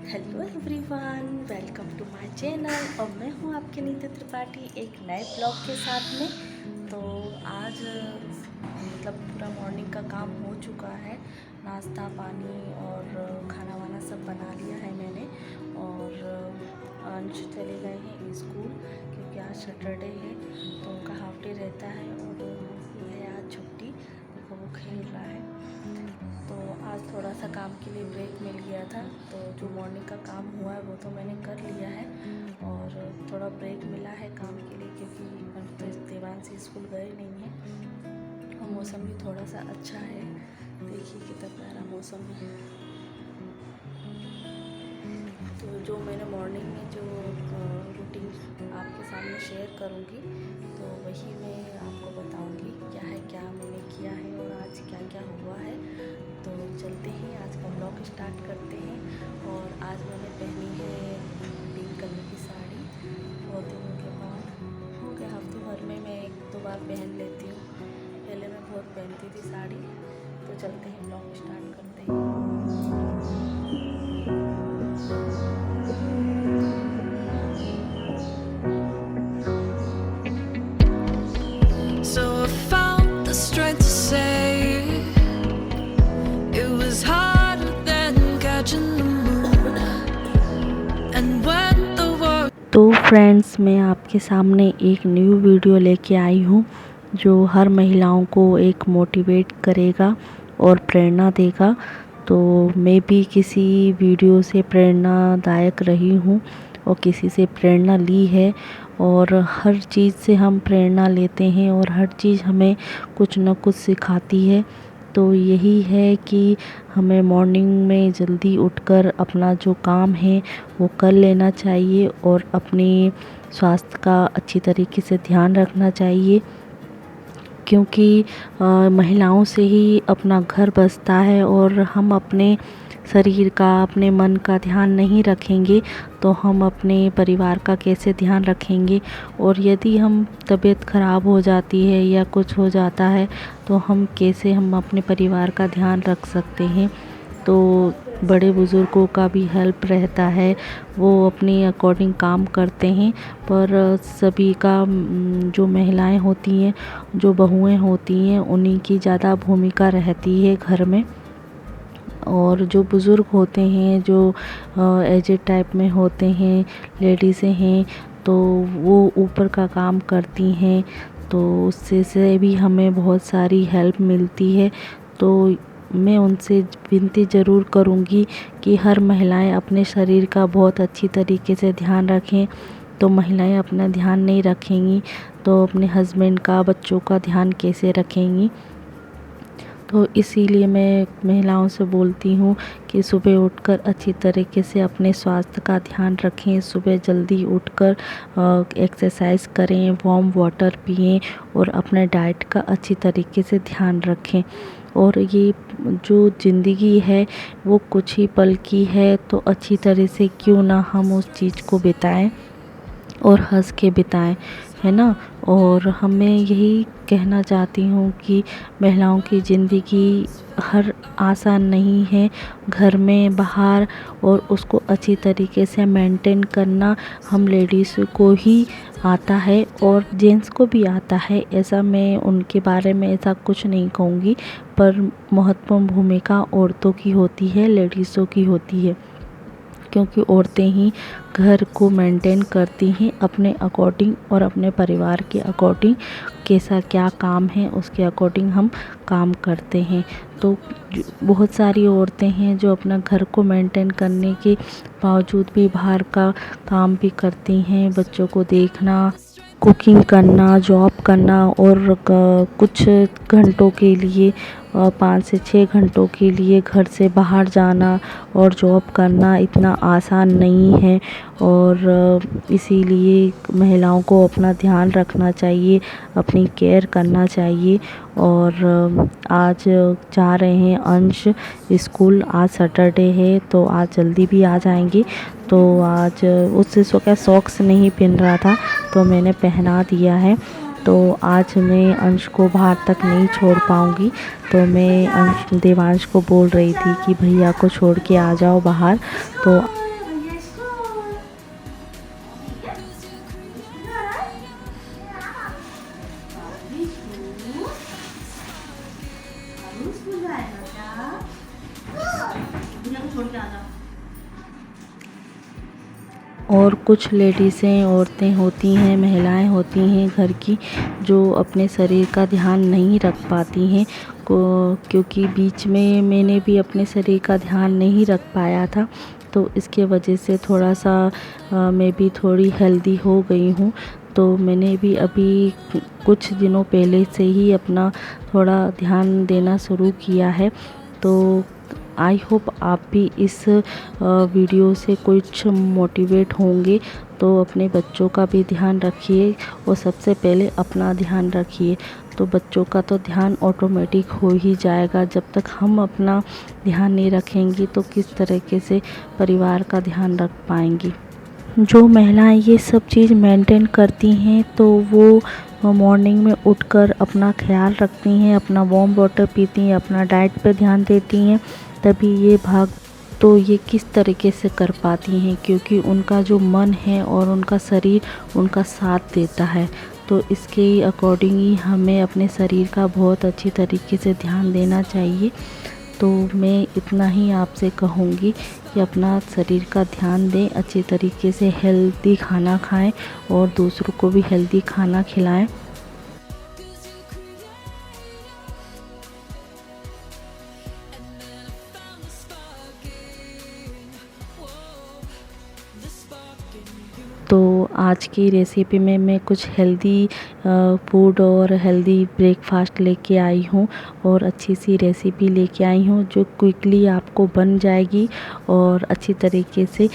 Hello everyone, welcome to my channel. और मैं हूँ आपके नीता त्रिपाठी एक नए ब्लॉग के साथ में। तो आज मतलब पूरा मॉर्निंग का काम हो चुका है। नाश्ता पानी और खाना वाना सब बना लिया है मैंने। और अंश चले गए हैं स्कूल क्योंकि आज सैटरडे है तो उनका हाफ डे रहता है और है आज छुट्टी। देखो वो खेल रहा है। तो आज थोड़ा सा काम के लिए ब्रेक मिल गया था, तो जो मॉर्निंग का काम हुआ है वो तो मैंने कर लिया है और थोड़ा ब्रेक मिला है काम के लिए क्योंकि तो देवांशी स्कूल गए नहीं हैं और मौसम भी थोड़ा सा अच्छा है। देखिए कितना प्यारा मौसम है। तो जो मैंने मॉर्निंग में जो रूटीन आपके सामने शेयर करूँगी तो वही मैं आपको बताऊँगी क्या है, क्या मैंने किया है और आज क्या क्या हुआ है। तो चलते हैं, आज का ब्लॉग स्टार्ट करते हैं। और आज मैंने पहनी है पिंक कलर की साड़ी। बहुत दिनों के बाद हो गया, हफ्ते भर में मैं एक दो बार पहन लेती हूँ। पहले मैं बहुत पहनती थी साड़ी। तो चलते हैं, ब्लॉग स्टार्ट करते हैं। So I found the strength to say it was harder than catching the moon. And when the world तो फ्रेंड्स, मैं आपके सामने एक न्यू वीडियो लेके आई हूँ जो हर महिलाओं को एक मोटिवेट करेगा और प्रेरणा देगा। तो मैं भी किसी वीडियो से प्रेरणादायक रही हूँ और किसी से प्रेरणा ली है। और हर चीज़ से हम प्रेरणा लेते हैं और हर चीज़ हमें कुछ न कुछ सिखाती है। तो यही है कि हमें मॉर्निंग में जल्दी उठकर अपना जो काम है वो कर लेना चाहिए और अपने स्वास्थ्य का अच्छी तरीके से ध्यान रखना चाहिए क्योंकि महिलाओं से ही अपना घर बसता है। और हम अपने शरीर का, अपने मन का ध्यान नहीं रखेंगे तो हम अपने परिवार का कैसे ध्यान रखेंगे। और यदि हम तबीयत ख़राब हो जाती है या कुछ हो जाता है तो हम अपने परिवार का ध्यान रख सकते हैं। तो बड़े बुज़ुर्गों का भी हेल्प रहता है, वो अपने अकॉर्डिंग काम करते हैं। पर सभी का जो महिलाएं होती हैं, जो बहुएं होती हैं, उन्हीं की ज़्यादा भूमिका रहती है घर में। और जो बुज़ुर्ग होते हैं, जो एजेड टाइप में होते हैं, लेडीज़ें हैं, तो वो ऊपर का काम करती हैं। तो उससे से भी हमें बहुत सारी हेल्प मिलती है। तो मैं उनसे विनती ज़रूर करूँगी कि हर महिलाएं अपने शरीर का बहुत अच्छी तरीके से ध्यान रखें। तो महिलाएं अपना ध्यान नहीं रखेंगी तो अपने हस्बैंड का, बच्चों का ध्यान कैसे रखेंगी। तो इसीलिए मैं महिलाओं से बोलती हूँ कि सुबह उठकर अच्छी तरीके से अपने स्वास्थ्य का ध्यान रखें। सुबह जल्दी उठकर एक्सरसाइज करें, वार्म वाटर पिएं और अपने डाइट का अच्छी तरीके से ध्यान रखें। और ये जो ज़िंदगी है वो कुछ ही पल की है, तो अच्छी तरह से क्यों ना हम उस चीज़ को बिताएं और हंस के बिताएं, है ना। और हमें यही कहना चाहती हूँ कि महिलाओं की ज़िंदगी हर आसान नहीं है, घर में, बाहर, और उसको अच्छी तरीके से मेंटेन करना हम लेडीज़ को ही आता है और जेंट्स को भी आता है। ऐसा मैं उनके बारे में ऐसा कुछ नहीं कहूँगी, पर महत्वपूर्ण भूमिका औरतों की होती है, लेडीज़ों की होती है, क्योंकि औरतें ही घर को मेंटेन करती हैं अपने अकॉर्डिंग और अपने परिवार के अकॉर्डिंग। कैसा क्या काम है उसके अकॉर्डिंग हम काम करते हैं। तो बहुत सारी औरतें हैं जो अपना घर को मेंटेन करने के बावजूद भी बाहर का काम भी करती हैं, बच्चों को देखना, कुकिंग करना, जॉब करना और कुछ घंटों के लिए 5 से 6 घंटों के लिए घर से बाहर जाना और जॉब करना इतना आसान नहीं है। और इसीलिए महिलाओं को अपना ध्यान रखना चाहिए, अपनी केयर करना चाहिए। और आज जा रहे हैं अंश स्कूल, आज सैटरडे है तो आज जल्दी भी आ जाएंगे। तो आज उससे क्या सॉक्स नहीं पहन रहा था तो मैंने पहना दिया है। तो आज मैं अंश को बाहर तक नहीं छोड़ पाऊँगी, तो मैं देवांश को बोल रही थी कि भैया को छोड़ के आ जाओ बाहर। तो और कुछ लेडीज़ें औरतें होती हैं, महिलाएं होती हैं घर की, जो अपने शरीर का ध्यान नहीं रख पाती हैं क्योंकि बीच में मैंने भी अपने शरीर का ध्यान नहीं रख पाया था, तो इसके वजह से थोड़ा सा मैं भी थोड़ी हेल्दी हो गई हूँ। तो मैंने भी अभी कुछ दिनों पहले से ही अपना थोड़ा ध्यान देना शुरू किया है। तो आई होप आप भी इस वीडियो से कुछ मोटिवेट होंगे। तो अपने बच्चों का भी ध्यान रखिए और सबसे पहले अपना ध्यान रखिए। तो बच्चों का तो ध्यान ऑटोमेटिक हो ही जाएगा। जब तक हम अपना ध्यान नहीं रखेंगे तो किस तरीके से परिवार का ध्यान रख पाएंगी। जो महिलाएं ये सब चीज़ मेंटेन करती हैं तो वो मॉर्निंग में उठकर अपना ख्याल रखती हैं, अपना वार्म वाटर पीती हैं, अपना डाइट पर ध्यान देती हैं, तभी ये तो ये किस तरीके से कर पाती हैं, क्योंकि उनका जो मन है और उनका शरीर उनका साथ देता है। तो इसके अकॉर्डिंग ही हमें अपने शरीर का बहुत अच्छी तरीके से ध्यान देना चाहिए। तो मैं इतना ही आपसे कहूँगी कि अपना शरीर का ध्यान दें, अच्छी तरीके से हेल्दी खाना खाएं और दूसरों को भी हेल्दी खाना खिलाएं। तो आज की रेसिपी में मैं कुछ हेल्दी फूड और हेल्दी ब्रेकफास्ट लेके आई हूँ और अच्छी सी रेसिपी लेके आई हूँ जो क्विकली आपको बन जाएगी और अच्छी तरीके से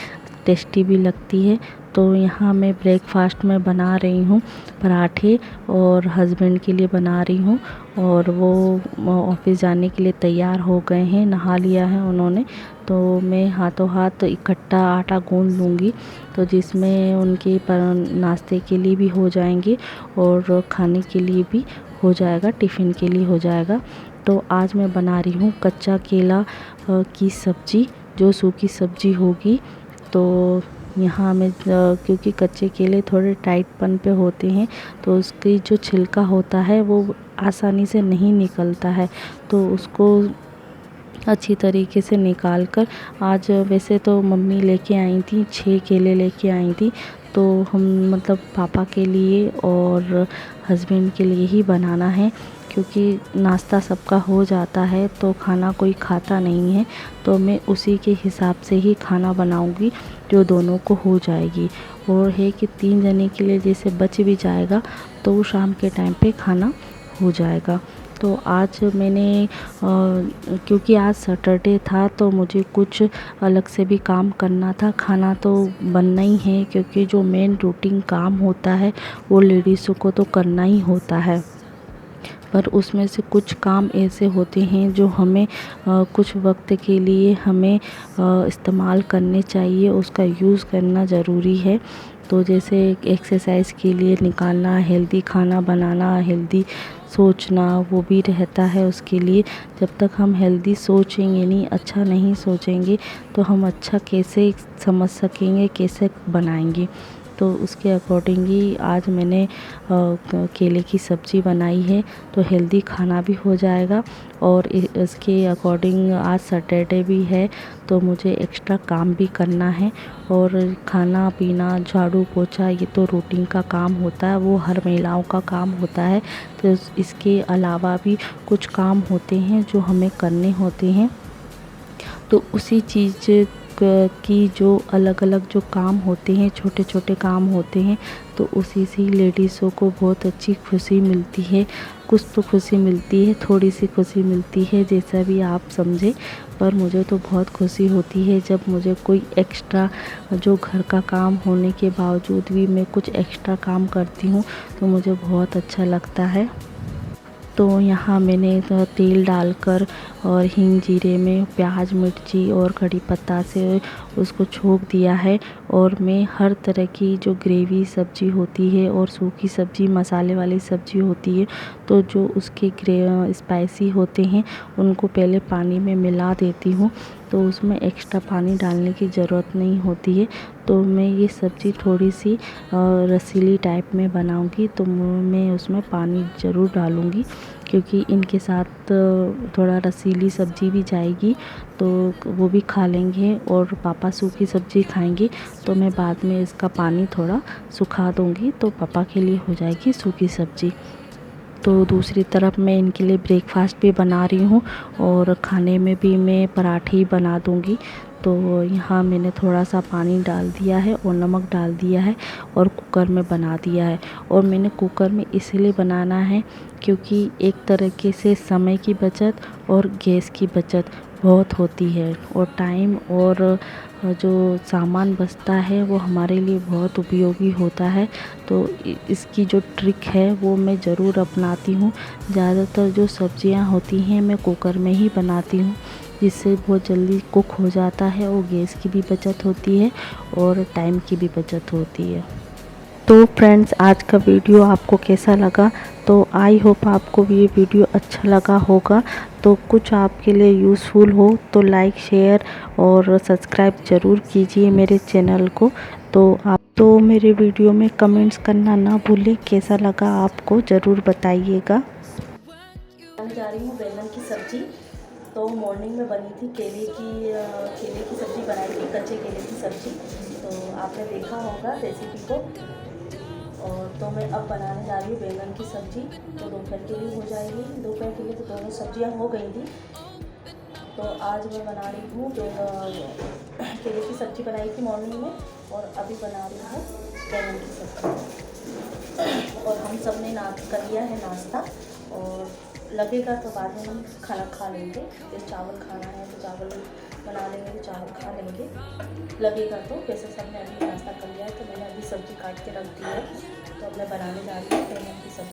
टेस्टी भी लगती है। तो यहाँ मैं ब्रेकफास्ट में बना रही हूँ पराठे और हस्बैंड के लिए बना रही हूँ, और वो ऑफिस जाने के लिए तैयार हो गए हैं, नहा लिया है उन्होंने। तो मैं हाथों हाथ इकट्ठा आटा गूंद लूँगी, तो जिसमें उनके नाश्ते के लिए भी हो जाएंगे और खाने के लिए भी हो जाएगा, टिफ़िन के लिए हो जाएगा। तो आज मैं बना रही हूँ कच्चा केला की सब्ज़ी, जो सूखी सब्ज़ी होगी। तो यहाँ में क्योंकि कच्चे केले थोड़े टाइटपन पे होते हैं, तो उसकी जो छिलका होता है वो आसानी से नहीं निकलता है, तो उसको अच्छी तरीके से निकाल कर, आज वैसे तो मम्मी लेके आई थी 6 केले लेके आई थी, तो हम मतलब पापा के लिए और हस्बैंड के लिए ही बनाना है, क्योंकि नाश्ता सबका हो जाता है तो खाना कोई खाता नहीं है। तो मैं उसी के हिसाब से ही खाना बनाऊंगी जो दोनों को हो जाएगी, और है कि 3 जने के लिए जैसे बच भी जाएगा तो वो शाम के टाइम पे खाना हो जाएगा। तो आज मैंने क्योंकि आज सैटरडे था तो मुझे कुछ अलग से भी काम करना था। खाना तो बनना ही है, क्योंकि जो मेन रूटीन काम होता है वो लेडीज़ों को तो करना ही होता है, पर उसमें से कुछ काम ऐसे होते हैं जो हमें कुछ वक्त के लिए हमें इस्तेमाल करने चाहिए, उसका यूज़ करना ज़रूरी है। तो जैसे एक्सरसाइज के लिए निकालना, हेल्दी खाना बनाना, हेल्दी सोचना, वो भी रहता है उसके लिए। जब तक हम हेल्दी सोचेंगे नहीं, अच्छा नहीं सोचेंगे, तो हम अच्छा कैसे समझ सकेंगे, कैसे बनाएंगे। तो उसके अकॉर्डिंग ही आज मैंने केले की सब्ज़ी बनाई है, तो हेल्दी खाना भी हो जाएगा। और इसके अकॉर्डिंग आज सैटरडे भी है तो मुझे एक्स्ट्रा काम भी करना है, और खाना पीना, झाड़ू पोछा, ये तो रूटीन का काम होता है, वो हर महिलाओं का काम होता है। तो इसके अलावा भी कुछ काम होते हैं जो हमें करने होते हैं। तो उसी चीज़ की जो अलग अलग जो काम होते हैं, छोटे छोटे काम होते हैं, तो उसी से लेडीज़ों को बहुत अच्छी खुशी मिलती है। कुछ तो खुशी मिलती है, थोड़ी सी खुशी मिलती है, जैसा भी आप समझे, पर मुझे तो बहुत खुशी होती है जब मुझे कोई एक्स्ट्रा, जो घर का काम होने के बावजूद भी मैं कुछ एक्स्ट्रा काम करती हूँ, तो मुझे बहुत अच्छा लगता है। तो यहाँ मैंने तेल डालकर और हींग जीरे में प्याज, मिर्ची और कड़ी पत्ता से उसको छोंक दिया है, और मैं हर तरह की जो ग्रेवी सब्ज़ी होती है और सूखी सब्ज़ी, मसाले वाली सब्ज़ी होती है, तो जो उसके स्पाइसी होते हैं उनको पहले पानी में मिला देती हूँ, तो उसमें एक्स्ट्रा पानी डालने की ज़रूरत नहीं होती है। तो मैं ये सब्ज़ी थोड़ी सी रसीली टाइप में बनाऊंगी, तो मैं उसमें पानी ज़रूर डालूंगी, क्योंकि इनके साथ थोड़ा रसीली सब्ज़ी भी जाएगी तो वो भी खा लेंगे और पापा सूखी सब्ज़ी खाएंगे। तो मैं बाद में इसका पानी थोड़ा सुखा दूँगी तो पापा के लिए हो जाएगी सूखी सब्ज़ी। तो दूसरी तरफ मैं इनके लिए ब्रेकफास्ट भी बना रही हूँ और खाने में भी मैं पराठे ही बना दूँगी। तो यहाँ मैंने थोड़ा सा पानी डाल दिया है और नमक डाल दिया है और कुकर में बना दिया है। और मैंने कुकर में इसलिए बनाना है क्योंकि एक तरीके से समय की बचत और गैस की बचत बहुत होती है और टाइम और जो सामान बचता है वो हमारे लिए बहुत उपयोगी होता है। तो इसकी जो ट्रिक है वो मैं ज़रूर अपनाती हूँ। ज़्यादातर जो सब्जियां होती हैं मैं कुकर में ही बनाती हूँ, जिससे बहुत जल्दी कुक हो जाता है और गैस की भी बचत होती है और टाइम की भी बचत होती है। तो फ्रेंड्स, आज का वीडियो आपको कैसा लगा? तो आई होप आपको ये वीडियो अच्छा लगा होगा। तो कुछ आपके लिए यूज़फुल हो तो लाइक, शेयर और सब्सक्राइब ज़रूर कीजिए मेरे चैनल को। तो मेरे वीडियो में कमेंट्स करना ना भूलें, कैसा लगा आपको ज़रूर बताइएगा। बनाने जा रही हूँ बैंगन की सब्ज़ी। तो मॉर्निंग में बनी थी केले की सब्ज़ी बनाई थी, कच्चे केले की सब्ज़ी। तो आपने देखा होगा रेसिपी को। और तो मैं अब बनाने जा रही हूँ बैंगन की सब्ज़ी। तो दोपहर के लिए हो जाएगी। दोपहर के लिए तो दोनों सब्जियाँ हो गई थी। तो आज मैं बना रही हूँ केले की सब्ज़ी बनाई थी मॉर्निंग में और अभी बना रही हूँ बैंगन की सब्ज़ी। और हम सब ने कर लिया है नाश्ता और लगेगा तो बाद में हम खाना खा लेंगे। जैसे चावल खाना है तो चावल बना लेंगे, तो चावल खा लेंगे लगेगा तो। वैसे सब ने अभी नाश्ता कर लिया है तो मैंने अभी सब्ज़ी काट के रख दी है। तो अब मैं बनाने जा रही हूँ बैंगन की सब्ज़ी।